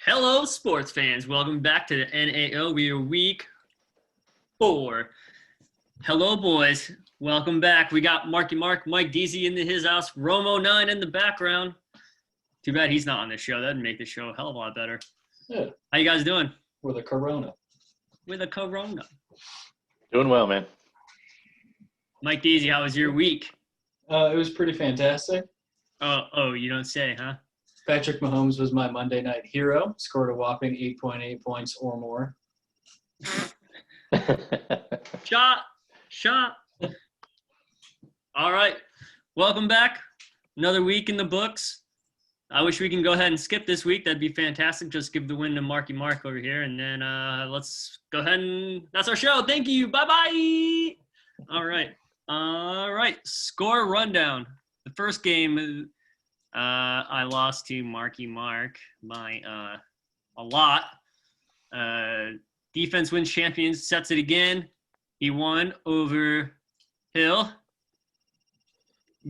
Hello, sports fans. Welcome back to the NAO. We are week 4. Hello, boys. Welcome back. We got Marky Mark, Mike Deasy in his house, Romo 9 in the background. Too bad he's not on the show. That'd make the show a hell of a lot better. Yeah. How you guys doing? With a corona. With a corona. Doing well, man. Mike Deasy, how was your week? It was pretty fantastic. Oh, you don't say, huh? Patrick Mahomes was my Monday night hero. Scored a whopping 8.8 points or more. Shot. All right. Welcome back. Another week in the books. I wish we can go ahead and skip this week. That'd be fantastic. Just give the win to Marky Mark over here. And then let's go ahead and that's our show. Thank you. Bye-bye. All right. Score rundown. The first game, I lost to Marky Mark by a lot. Defense wins champions, sets it again. He won over Hill.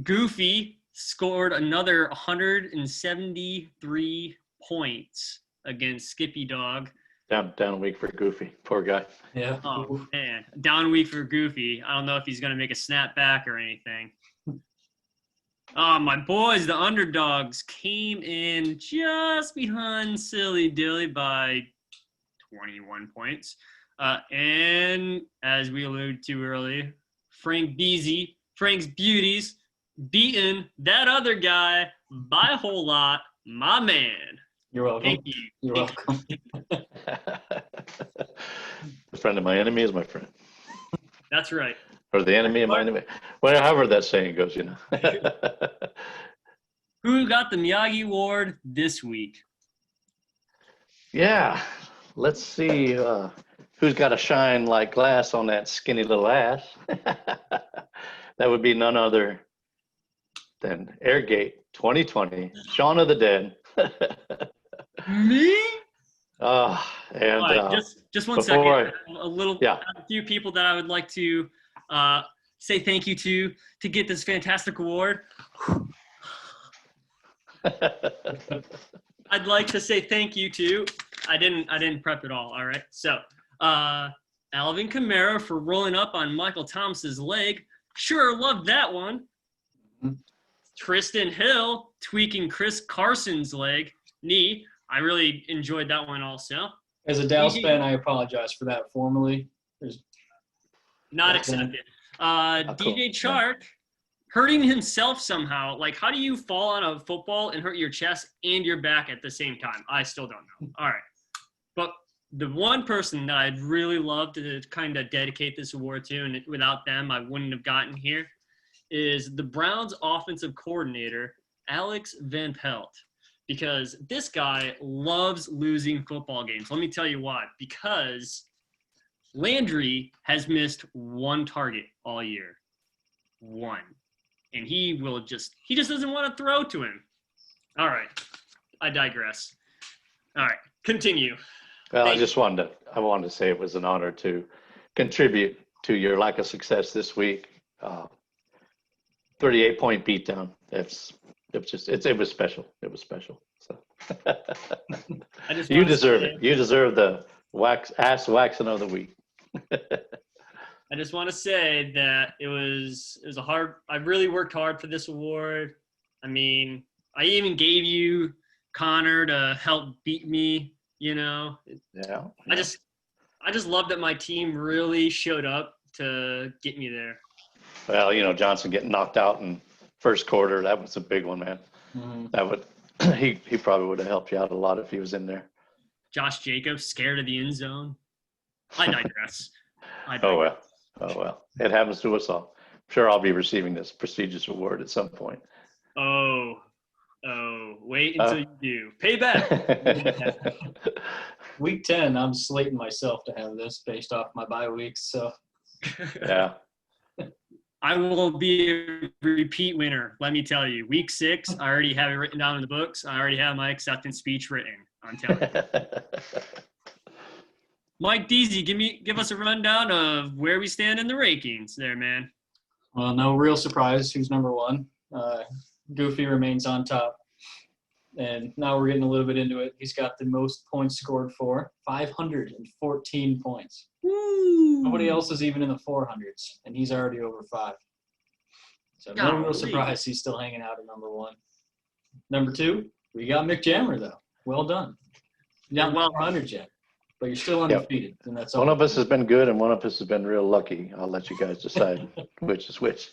Goofy scored another 173 points against Skippy Dog. Down week for Goofy. Poor guy. Yeah. Oh, man. Down week for Goofy. I don't know if he's going to make a snap back or anything. My boys, the underdogs, came in just behind Silly Dilly by 21 points. And as we alluded to earlier, Frank's Beauties, beating that other guy by a whole lot. My man. You're welcome. Thank you. You're welcome. The friend of my enemy is my friend. That's right. Or the enemy of my enemy. Well, however that saying goes, you know. Who got the Miyagi Award this week? Yeah. Let's see who's got a shine like glass on that skinny little ass. That would be none other than Airgate 2020, Shaun of the Dead. Me? And just one second. Yeah. A few people that I would like to say thank you to get this fantastic award. I'd like to say thank you to. I didn't prep it all right. So, Alvin Kamara for rolling up on Michael Thomas's leg. Sure, loved that one. Mm-hmm. Tristan Hill tweaking Chris Carson's knee. I really enjoyed that one also. As a Dallas fan, I apologize for that formally. Not accepted. DJ Chark hurting himself somehow. Like, how do you fall on a football and hurt your chest and your back at the same time? I still don't know. All right. But the one person that I'd really love to kind of dedicate this award to, and without them, I wouldn't have gotten here, is the Browns offensive coordinator, Alex Van Pelt. Because this guy loves losing football games. Let me tell you why. Because Landry has missed one target all year. One. And he just doesn't want to throw to him. All right. I digress. All right. Continue. Well, I wanted to say it was an honor to contribute to your lack of success this week. 38-point beatdown. It was special. It was special. So you deserve it. You deserve the ass waxing of the week. I just want to say that it was I really worked hard for this award. I mean, I even gave you Connor to help beat me, you know. Yeah. I just love that my team really showed up to get me there. Well, you know, Johnson getting knocked out in first quarter, that was a big one, man. Mm-hmm. That would he probably would have helped you out a lot if he was in there. Josh Jacobs scared of the end zone. I digress. Oh well. It happens to us all. I'm sure I'll be receiving this prestigious award at some point. Oh, wait until you do. Payback. Week 10, I'm slating myself to have this based off my bye weeks. So yeah. I will be a repeat winner, let me tell you. Week 6, I already have it written down in the books. I already have my acceptance speech written. I'm telling you. Mike Deasy, give us a rundown of where we stand in the rankings there, man. Well, no real surprise who's number one. Goofy remains on top. And now we're getting a little bit into it. He's got the most points scored for, 514 points. Woo! Nobody else is even in the 400s, and he's already over 5. So no real Golly. surprise he's still hanging out at number 1. Number 2, we got Mick Jammer, though. Well done. Not Well- 400 yet, but you're still undefeated, and that's all. One of us has been good and one of us has been real lucky. I'll let you guys decide which is which.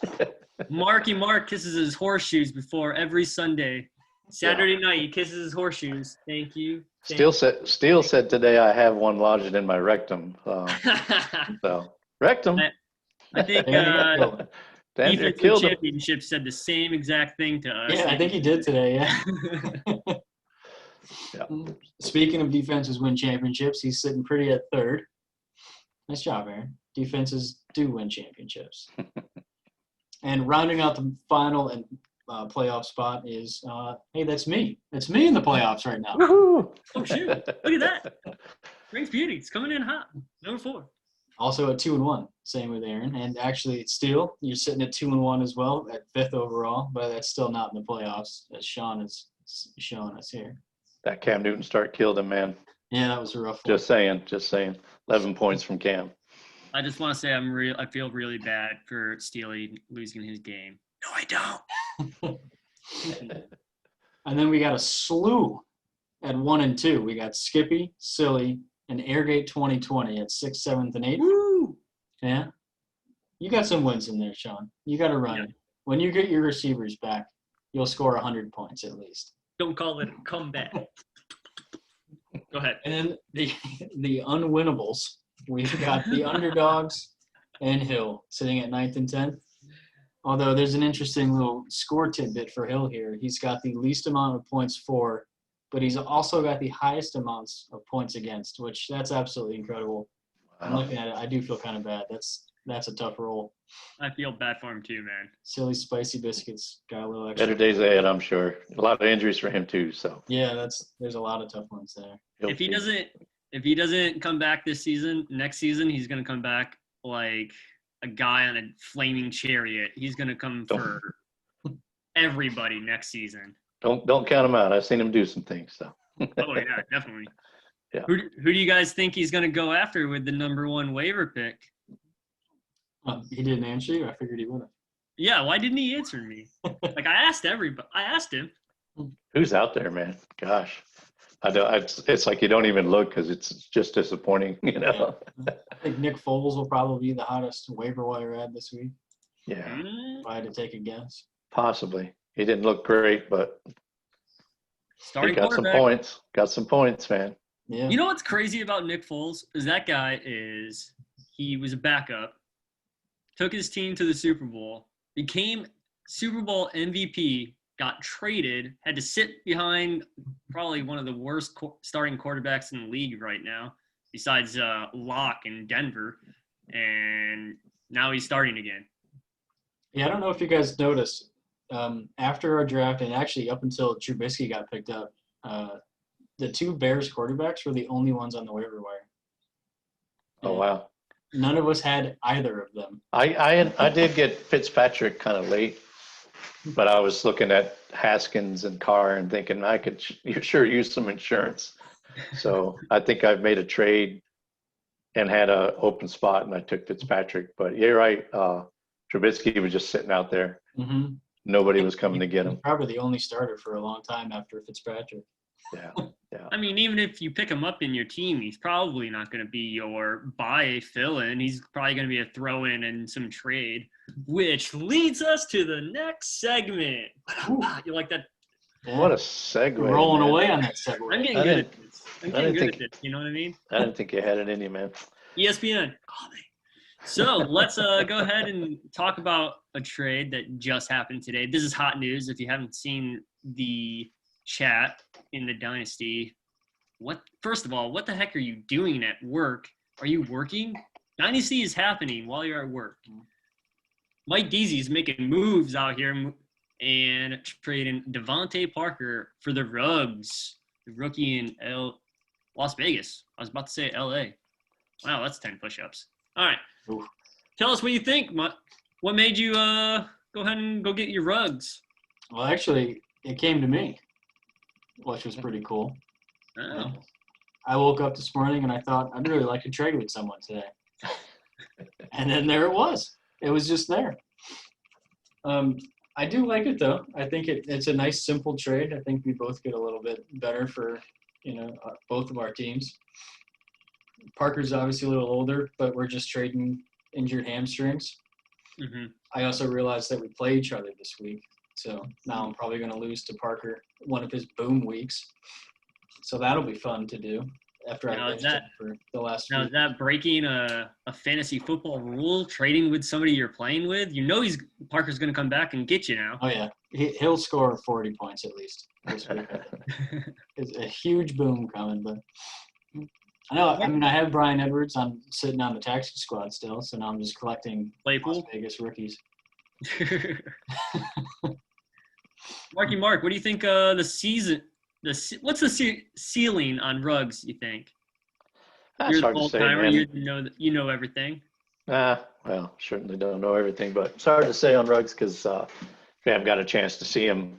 Marky Mark kisses his horseshoes before every Sunday. Saturday night, he kisses his horseshoes. Thank you. Steele said today I have one lodged in my rectum. So rectum. I think Yeah, Damn, you Defense killed him. Championship said the same exact thing to us. I think he did today, yeah. Yeah. Speaking of defenses win championships, he's sitting pretty at 3rd. Nice job, Aaron. Defenses do win championships. And rounding out the final and playoff spot is, hey, that's me. That's me in the playoffs right now. Woohoo! Oh, shoot. Look at that. Rings Beauty. It's coming in hot. Number 4. Also at 2-1. Same with Aaron. And actually, still, you're sitting at 2-1 as well, at 5th overall, but that's still not in the playoffs, as Sean is showing us here. That Cam Newton start killed him, man. Yeah, that was a rough one. Just saying. 11 points from Cam. I just want to say I feel really bad for Steely losing his game. No, I don't. And then we got a slew at 1 and 2. We got Skippy, Silly, and Airgate 2020 at 6th, 7th, and 8th. Woo! Yeah. You got some wins in there, Sean. You got to run it. When you get your receivers back, you'll score 100 points at least. Don't call it a comeback. Go ahead. And then the unwinnables, we've got the underdogs and Hill sitting at 9th and 10th. Although there's an interesting little score tidbit for Hill here. He's got the least amount of points for, but he's also got the highest amounts of points against, which that's absolutely incredible. I'm looking at it. I do feel kind of bad. That's a tough roll. I feel bad for him too, man. Silly Spicy Biscuits got a little extra. Better days ahead, I'm sure. A lot of injuries for him too. So Yeah, there's a lot of tough ones there. If he doesn't come back this season, next season he's gonna come back like a guy on a flaming chariot. He's gonna come for everybody next season. Don't count him out. I've seen him do some things. So. Oh yeah, definitely. Yeah. Who do you guys think he's gonna go after with the number 1 waiver pick? He didn't answer you. I figured he would have. Yeah, why didn't he answer me? Like I asked him. Who's out there, man? Gosh, it's like you don't even look because it's just disappointing, you know. I think Nick Foles will probably be the hottest waiver wire ad this week. Yeah, Mm, If I had to take a guess. possibly. He didn't look great, but he starting got some quarterback. points. Got some points, man. Yeah. You know what's crazy about Nick Foles is he was a backup, took his team to the Super Bowl, became Super Bowl MVP, got traded, had to sit behind probably one of the worst starting quarterbacks in the league right now, besides Locke in Denver, and now he's starting again. Yeah, I don't know if you guys noticed. After our draft, and actually up until Trubisky got picked up, the 2 Bears quarterbacks were the only ones on the waiver wire. Oh wow. None of us had either of them. I did get Fitzpatrick kind of late, but I was looking at Haskins and Carr and thinking I could sure use some insurance. So I think I've made a trade and had an open spot, and I took Fitzpatrick. But you're right. Trubisky was just sitting out there. Mm-hmm. Nobody was coming to get him. Probably the only starter for a long time after Fitzpatrick. Yeah. I mean, even if you pick him up in your team, he's probably not going to be your buy fill-in. He's probably going to be a throw-in and some trade, which leads us to the next segment. You like that? Yeah. What a segue. Rolling man. away on that segue. I'm getting I good didn't- at this. I'm I getting didn't good think- at this. You know what I mean? I didn't think you had it in you, man. ESPN. Call me. So let's go ahead and talk about a trade that just happened today. This is hot news. If you haven't seen the chat in the Dynasty, first of all, what the heck are you doing at work? Are you working? Dynasty is happening while you're at work. Mike Deasy's making moves out here and trading Devontae Parker for the Ruggs, the rookie in Las Vegas. I was about to say LA. Wow, that's 10 push-ups. All right. Oof. Tell us what you think. What made you go ahead and go get your Ruggs? Well, actually, it came to me. which was pretty cool. Oh. I woke up this morning and I thought I'd really like to trade with someone today. And then there it was. It was just there. I do like it though. I think it's a nice simple trade. I think we both get a little bit better for, both of our teams. Parker's obviously a little older, but we're just trading injured hamstrings. Mm-hmm. I also realized that we play each other this week. So now I'm probably going to lose to Parker one of his boom weeks. So that'll be fun to do after I benched him for the last Now, week. is that breaking a fantasy football rule, trading with somebody you're playing with? Parker's going to come back and get you now. Oh, yeah. He'll score 40 points at least this week. It's a huge boom coming, but I have Brian Edwards. I'm sitting on the taxi squad still, so now I'm just collecting Las Vegas rookies. Mark, what do you think the season – what's the ceiling on Ruggs, you think? That's hard to say, man. You know everything. Well, certainly don't know everything, but it's hard to say on Ruggs because we haven't got a chance to see him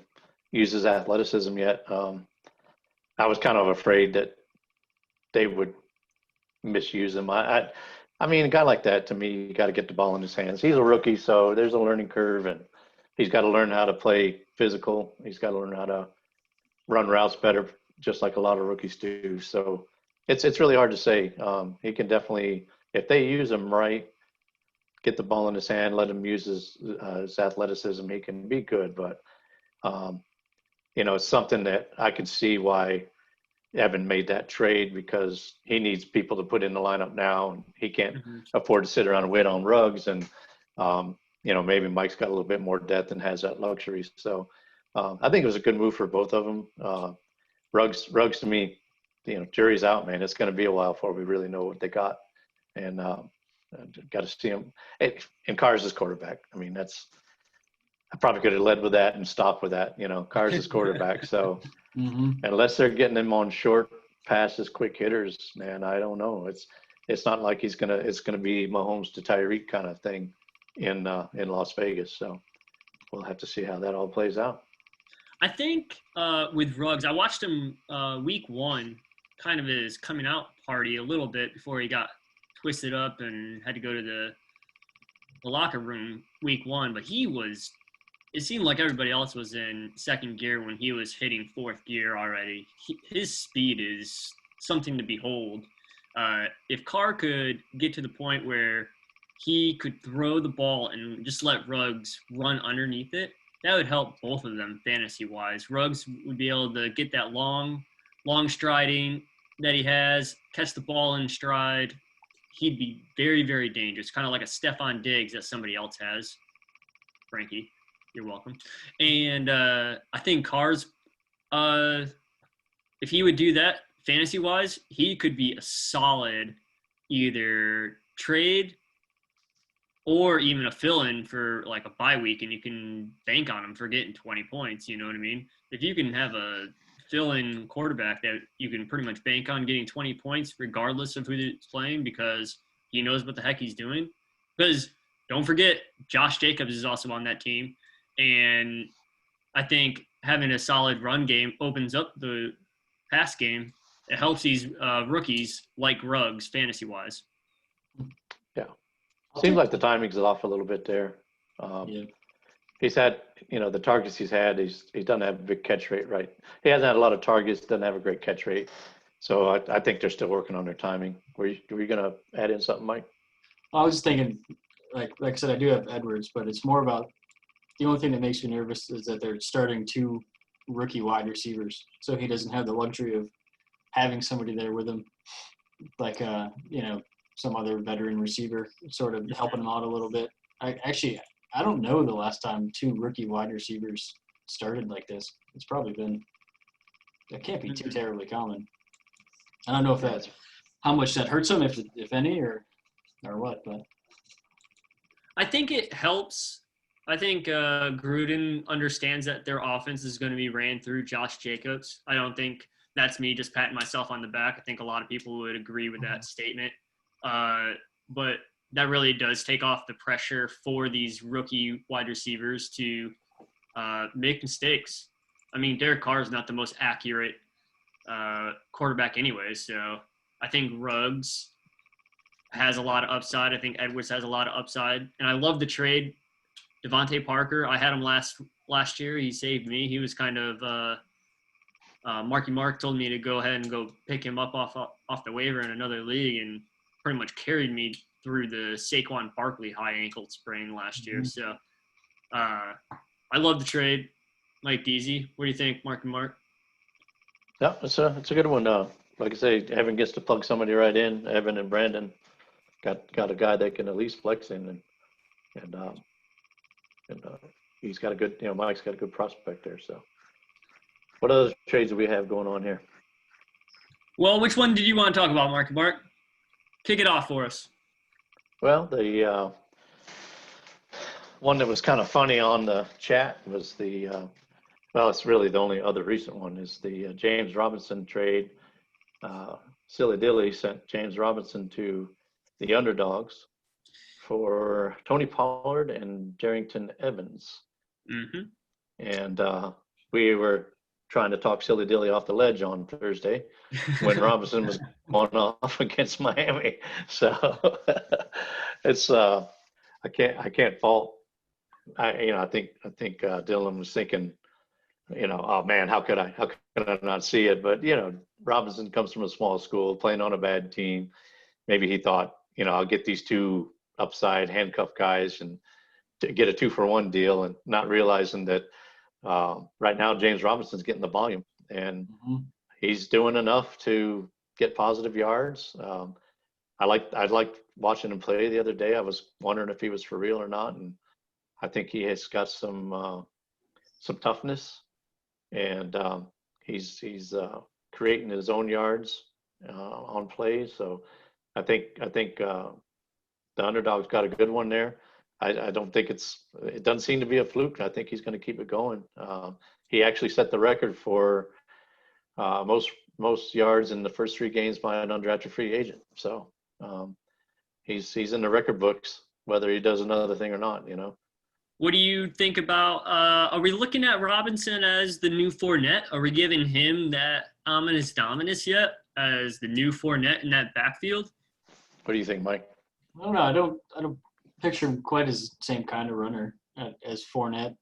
use his athleticism yet. I was kind of afraid that they would misuse him. I mean, a guy like that, to me, you got to get the ball in his hands. He's a rookie, so there's a learning curve, and he's got to learn how to play physical. He's got to learn how to run routes better, just like a lot of rookies do. So it's really hard to say. He can definitely, if they use him right, get the ball in his hand, let him use his athleticism, he can be good. But, it's something that I can see why Evan made that trade, because he needs people to put in the lineup now, and he can't afford to sit around and wait on Ruggs. And, maybe Mike's got a little bit more depth and has that luxury. So I think it was a good move for both of them. Ruggs to me, jury's out, man. It's going to be a while before we really know what they got. And got to see him. And Carr's his quarterback. I mean, I probably could have led with that and stopped with that. Carr's his quarterback. So unless they're getting him on short passes, quick hitters, man, I don't know. It's not like it's gonna be Mahomes to Tyreek kind of thing in Las Vegas. So we'll have to see how that all plays out. I think with Ruggs, I watched him week 1, kind of his coming out party a little bit before he got twisted up and had to go to the locker room week 1. But it seemed like everybody else was in second gear when he was hitting fourth gear already. His speed is something to behold. If Carr could get to the point where he could throw the ball and just let Ruggs run underneath it, that would help both of them fantasy-wise. Ruggs would be able to get that long striding that he has, catch the ball in stride. He'd be very, very dangerous, kind of like a Stephon Diggs that somebody else has. Frankie, you're welcome. And I think Carr's, if he would do that fantasy-wise, he could be a solid either trade or even a fill-in for like a bye week, and you can bank on him for getting 20 points. You know what I mean? If you can have a fill-in quarterback that you can pretty much bank on getting 20 points regardless of who's playing, because he knows what the heck he's doing. Because don't forget, Josh Jacobs is also on that team, and I think having a solid run game opens up the pass game. It helps these rookies like Ruggs fantasy-wise. Yeah. Seems like the timing's off a little bit there. He's had, the targets he's had, he doesn't have a big catch rate, right? He hasn't had a lot of targets, doesn't have a great catch rate. So I think they're still working on their timing. Were you going to add in something, Mike? I was just thinking, like I said, I do have Edwards, but it's more about the only thing that makes me nervous is that they're starting 2 rookie wide receivers. So he doesn't have the luxury of having somebody there with him, like, some other veteran receiver sort of helping him out a little bit. I don't know the last time 2 rookie wide receivers started like this. It's probably been – that can't be too terribly common. I don't know if that's – how much that hurts them, if any, or what. But I think it helps. I think Gruden understands that their offense is going to be ran through Josh Jacobs. I don't think that's me just patting myself on the back. I think a lot of people would agree with that statement. But that really does take off the pressure for these rookie wide receivers to make mistakes. I mean, Derek Carr is not the most accurate quarterback anyway, so I think Ruggs has a lot of upside. I think Edwards has a lot of upside, and I love the trade. Devontae Parker, I had him last year. He saved me. He was kind of Marky Mark told me to go ahead and go pick him up off the waiver in another league, and pretty much carried me through the Saquon Barkley high ankle sprain last year. So I love the trade. Mike Deasy, what do you think, Marky Mark? Yeah, it's a good one. Like I say, Evan gets to plug somebody right in. Evan and Brandon got a guy that can at least flex in, and he's got a good, Mike's got a good prospect there. So, what other trades do we have going on here? Well, which one did you want to talk about, Marky Mark? Kick it off for us. Well, the one that was kind of funny on the chat was it's really the only other recent one is the James Robinson trade. Silly Dilly sent James Robinson to the Underdogs for Tony Pollard and Darrington Evans. Mm-hmm. And we were trying to talk Silly Dilly off the ledge on Thursday when Robinson was going off against Miami. So it's I can't fault. I think Dylan was thinking, oh man, how could I not see it? But Robinson comes from a small school, playing on a bad team. Maybe he thought, I'll get these two upside handcuff guys and to get a 2-for-1 deal, and not realizing that right now James Robinson's getting the volume, and he's doing enough to get positive yards. I liked watching him play the other day. I was wondering if he was for real or not, and I think he has got some toughness, and he's creating his own yards on plays. So I think the Underdog's got a good one there. I don't think it doesn't seem to be a fluke. I think he's going to keep it going. He actually set the record for most yards in the first 3 games by an undrafted free agent. So he's in the record books, whether he does another thing or not. What do you think about? Are we looking at Robinson as the new Fournette? Are we giving him that ominous dominance yet as the new Fournette in that backfield? What do you think, Mike? I don't know. I don't picture him quite as the same kind of runner as Fournette.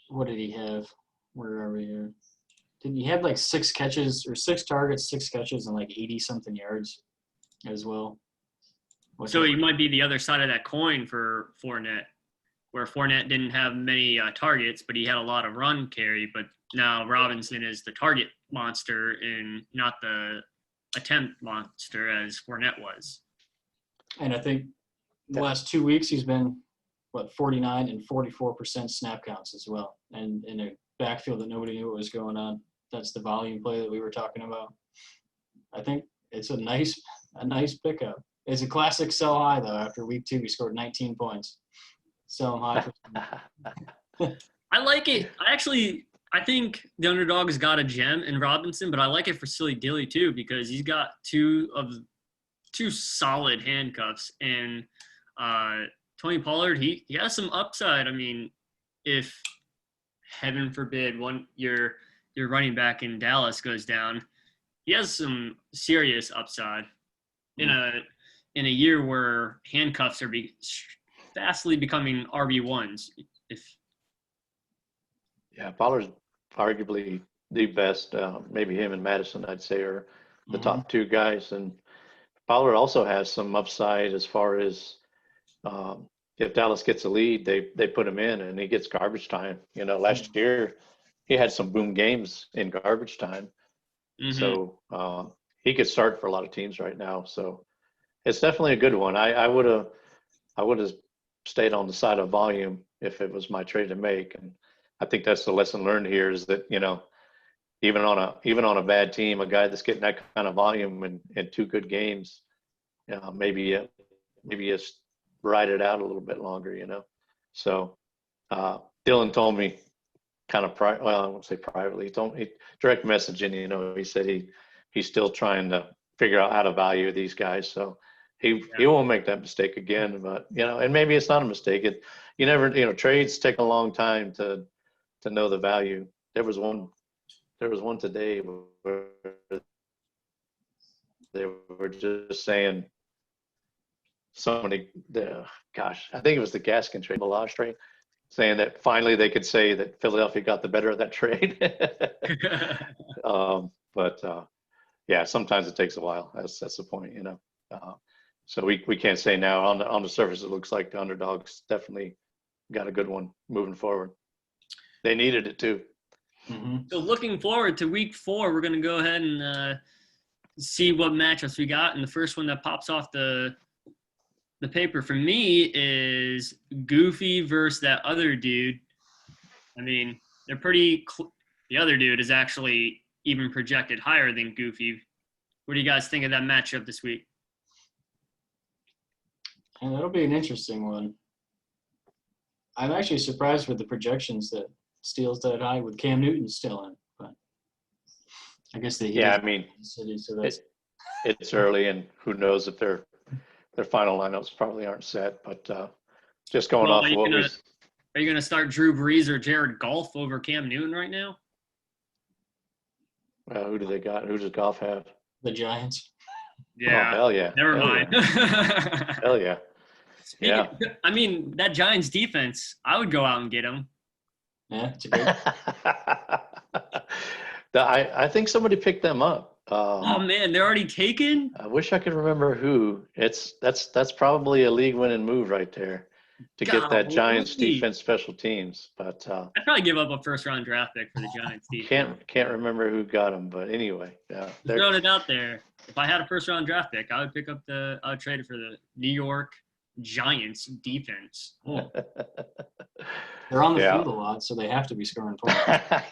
What did he have? Where are we here? Did he have like 6 catches or 6 targets, 6 catches, and like 80-something yards as well? So he might be the other side of that coin for Fournette, where Fournette didn't have many targets, but he had a lot of run carry. But now Robinson is the target monster and not the attempt monster as Fournette was. And I think the last 2 weeks he's been, 49 and 44% snap counts as well. And in a backfield that nobody knew what was going on. That's the volume play that we were talking about. I think it's a nice pickup. It's a classic sell high, though. After week 2, he scored 19 points. Sell him high. I like it. I think the Underdog's got a gem in Robinson, but I like it for Silly Dilly, too, because he's got two solid handcuffs. And Tony Pollard, he has some upside. I mean, if, heaven forbid, your running back in Dallas goes down, he has some serious upside in a year where handcuffs are fastly becoming RB1s. Pollard's arguably the best. Maybe him and Madison, I'd say, are the top 2 guys. And Pollard also has some upside as far as if Dallas gets a lead, they put him in and he gets garbage time. Last year he had some boom games in garbage time. So he could start for a lot of teams right now. So it's definitely a good one. I would have stayed on the side of volume if it was my trade to make. And I think that's the lesson learned here is that, even on a bad team, a guy that's getting that kind of volume in 2 good games, maybe just ride it out a little bit longer, So Dylan told me kind of I won't say privately, he direct messaging, he said he's still trying to figure out how to value these guys. So he won't make that mistake again, but and maybe it's not a mistake. You never, trades take a long time to to know the value. There was one today where they were just saying gosh, I think it was the Gaskin trade, Balazs trade, saying that finally they could say that Philadelphia got the better of that trade. Yeah, sometimes it takes a while. That's the point, you know. So we can't say now on the surface it looks like the underdogs definitely got a good one moving forward. They needed it too. Mm-hmm. So looking forward to week 4, we're going to go ahead and see what matchups we got. And the first one that pops off the paper for me is Goofy versus that other dude. I mean, they're pretty the other dude is actually even projected higher than Goofy. What do you guys think of that matchup this week? And that'll be an interesting one. I'm actually surprised with the projections that Steele's that high with Cam Newton still in. But I guess I mean, city, so that's it's early, and who knows if their final lineups probably aren't set. But just going off of what we. Are you going to start Drew Brees or Jared Goff over Cam Newton right now? Who do they got? Who does Goff have? the Giants. Yeah. Oh, hell yeah. Never mind. Yeah. Hell yeah. Yeah. I mean, that Giants defense, I would go out and get them. Yeah, it's a good. I think somebody picked them up. Oh man, they're already taken. I wish I could remember who. That's probably a league-winning move right there to get that Giants defense special teams. But I'd probably give up a first-round draft pick for the Giants defense. Can't remember who got them, but anyway, yeah. Throwing it out there. If I had a first-round draft pick, I would trade it for the New York Giants defense. Yeah. They're on the field a lot, so they have to be scoring points.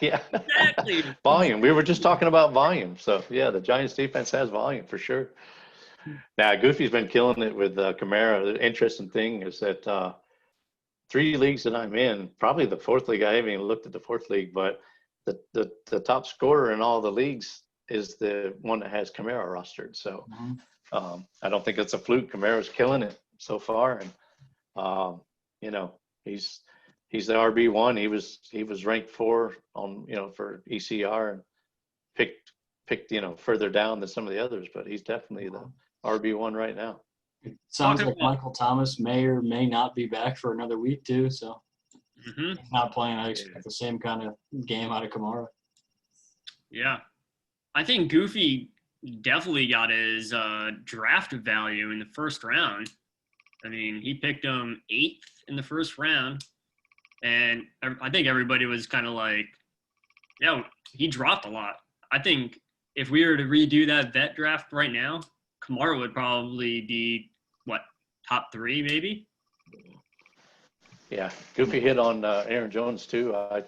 Yeah. Exactly. Volume. We were just talking about volume. So, yeah, the Giants defense has volume for sure. Now, Goofy's been killing it with Kamara. The interesting thing is that 3 leagues that I'm in, probably the 4th league, I haven't even looked at the 4th league, but the top scorer in all the leagues is the one that has Kamara rostered. So I don't think it's a fluke. Kamara's killing it so far. And, you know, he's the RB1. He was ranked 4 on, you know, for ECR and picked, you know, further down than some of the others, but he's definitely the RB1 right now. It sounds like Michael Thomas may or may not be back for another week too. So if not playing, I expect the same kind of game out of Kamara. Yeah. I think Goofy definitely got his draft value in the first round. I mean, he picked him 8th in the first round. And I think everybody was kind of like, yeah, he dropped a lot. I think if we were to redo that vet draft right now, Kamara would probably be, top 3 maybe? Yeah, Goofy hit on Aaron Jones too. I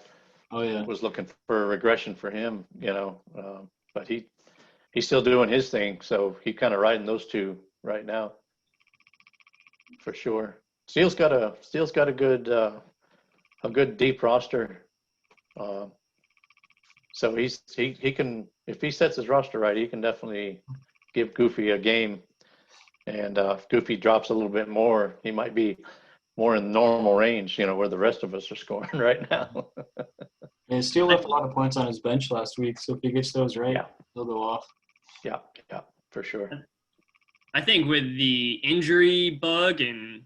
was looking for a regression for him, you know, but he's still doing his thing. So he kind of riding those 2 right now for sure. Steele's got a good deep roster. So he can, if he sets his roster right, he can definitely give Goofy a game. And if Goofy drops a little bit more, he might be more in normal range, you know, where the rest of us are scoring right now. And Steele left a lot of points on his bench last week, so if he gets those right, he'll go off. Yeah, for sure. I think with the injury bug and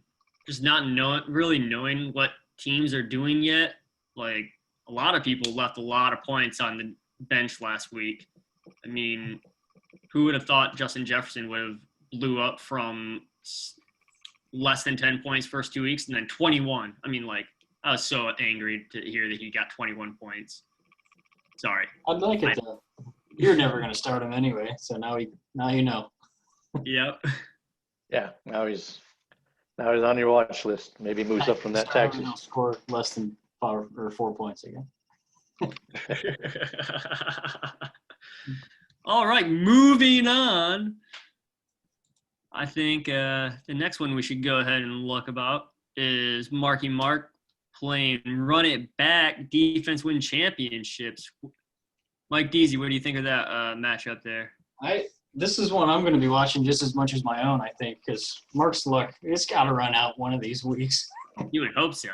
just not really knowing what teams are doing yet, like a lot of people left a lot of points on the bench last week. I mean, who would have thought Justin Jefferson would have blew up from less than 10 points first 2 weeks and then 21? I mean, like, I was so angry to hear that he got 21 points. Sorry. I'd like it though. You're never going to start him anyway, so now you know. Yep. Yeah, now he's on your watch list. Maybe moves up from that taxi. He'll score less than 5 or 4 points again. All right, moving on. I think the next one we should go ahead and look about is Marky Mark playing Run It Back defense win championships. Mike Deasy, what do you think of that matchup there? This is one I'm going to be watching just as much as my own, I think, because Mark's luck, it's got to run out one of these weeks. You would hope so.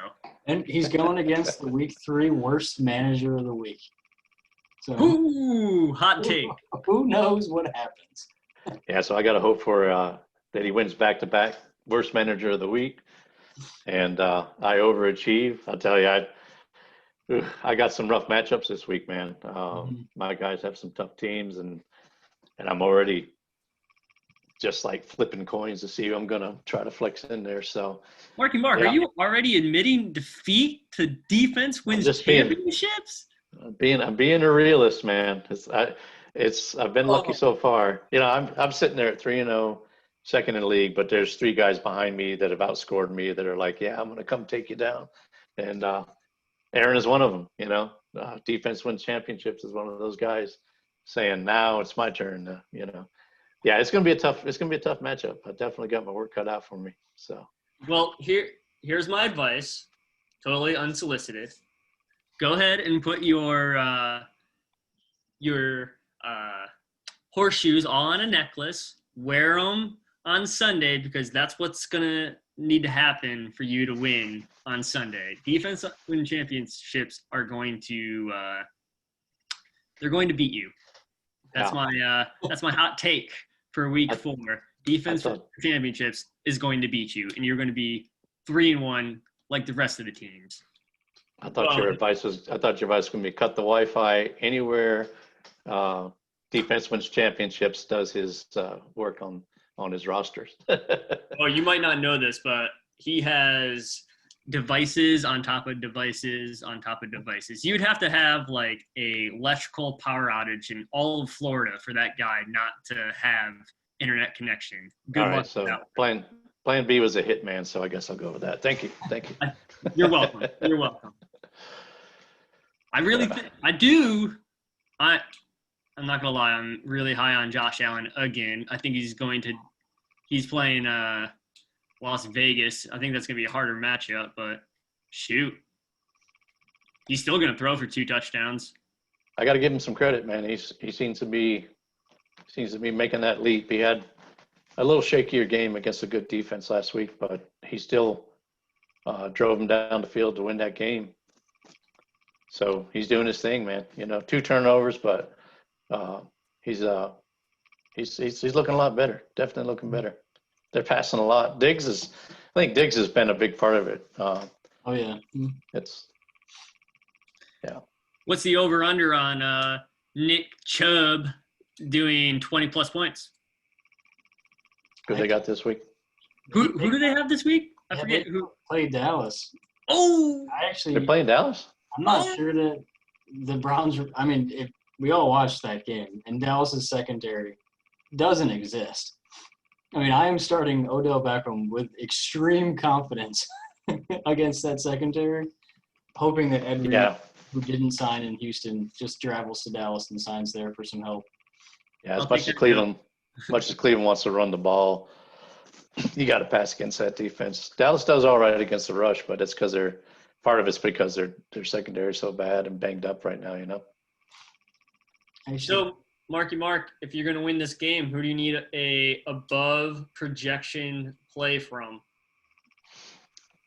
And he's going against the week 3 worst manager of the week. So Ooh, hot take. who knows what happens? Yeah, so I got to hope for that he wins back-to-back worst manager of the week, and I overachieve. I'll tell you, I got some rough matchups this week, man. My guys have some tough teams, and I'm already just like flipping coins to see who I'm gonna try to flex in there. So, Marky Mark, yeah. are you already admitting defeat to defense wins just championships? I'm being a realist, man. I've been lucky so far. You know, I'm sitting there at 3-0, second in the league, but there's 3 guys behind me that have outscored me that are like, yeah, I'm gonna come take you down. And Aaron is one of them. You know, defense wins championships is one of those guys saying, now it's my turn. You know, yeah, it's gonna be a tough matchup. I definitely got my work cut out for me. So, Well, here's my advice, totally unsolicited. Go ahead and put your horseshoes all on a necklace. Wear them on Sunday because that's what's gonna need to happen for you to win on Sunday. Defense win championships are going to they're going to beat you. That's my hot take for week 4. Defense win championships is going to beat you, and you're going to be 3-1 like the rest of the teams. I thought your advice was going to be cut the Wi-Fi anywhere. Defense wins championships does his work on his rosters. Oh, you might not know this, but he has devices on top of devices on top of devices. You'd have to have like a electrical power outage in all of Florida for that guy not to have internet connection. Good All luck. right, so plan B was a hit, man. So I guess I'll go with that. Thank you. You're welcome. You're welcome. I really I'm not gonna lie, I'm really high on Josh Allen again. I think he's playing Las Vegas. I think that's gonna be a harder matchup, but shoot. He's still gonna throw for 2 touchdowns. I got to give him some credit, man. He seems to be making that leap. He had a little shakier game against a good defense last week, but he still drove him down the field to win that game. So he's doing his thing, man. You know, 2 turnovers, but he's looking a lot better. Definitely looking better. They're passing a lot. I think Diggs has been a big part of it. Oh yeah. What's the over/under on Nick Chubb doing 20+ points? Who they got this week? Who do they have this week? I forget who played Dallas. Oh, They're playing Dallas? I'm not sure that the Browns – I mean, if we all watched that game, and Dallas's secondary doesn't exist. I mean, I am starting Odell Beckham with extreme confidence against that secondary, hoping that Ed Reed, who didn't sign in Houston, just travels to Dallas and signs there for some help. Yeah, as much as Cleveland wants to run the ball, you got to pass against that defense. Dallas does all right against the rush, but it's because part of it's because their secondary is so bad and banged up right now, you know. So, Marky Mark, if you're going to win this game, who do you need a above projection play from?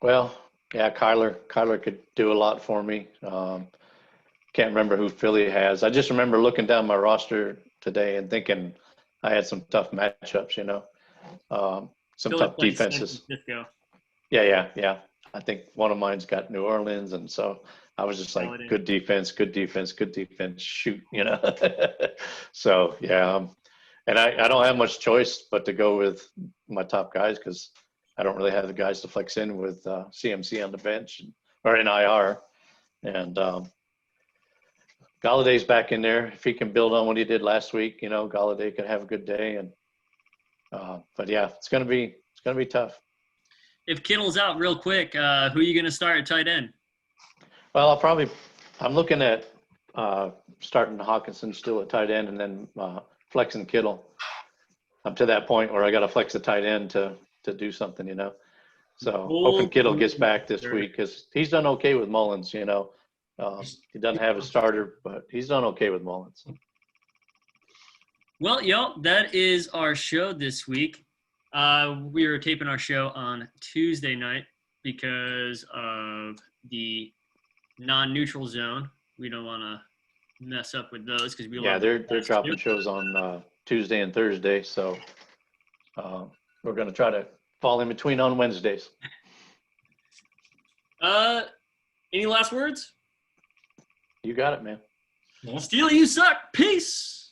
Well, yeah, Kyler could do a lot for me. Can't remember who Philly has. I just remember looking down my roster today and thinking I had some tough matchups, you know, some tough defenses. Yeah. I think one of mine's got New Orleans, and so I was just like, good defense, shoot, you know. So, yeah, and I don't have much choice but to go with my top guys because I don't really have the guys to flex in with CMC on the bench or in IR. And Galladay's back in there. If he can build on what he did last week, you know, Galladay could have a good day. And but yeah, it's gonna be tough. If Kittle's out real quick, who are you gonna start at tight end? Well, I'm looking at starting Hawkinson still at tight end and then flexing Kittle. I'm to that point where I got to flex the tight end to do something, you know. So hoping Kittle gets back this week because he's done okay with Mullins, you know. He doesn't have a starter, but he's done okay with Mullins. Well, that is our show this week. We are taping our show on Tuesday night because of the non-neutral zone. We don't want to mess up with those because we Yeah, love they're those dropping too. shows on Tuesday and Thursday, so we're gonna try to fall in between on Wednesdays. Any last words? You got it, man. Yeah. Steely, you suck. Peace.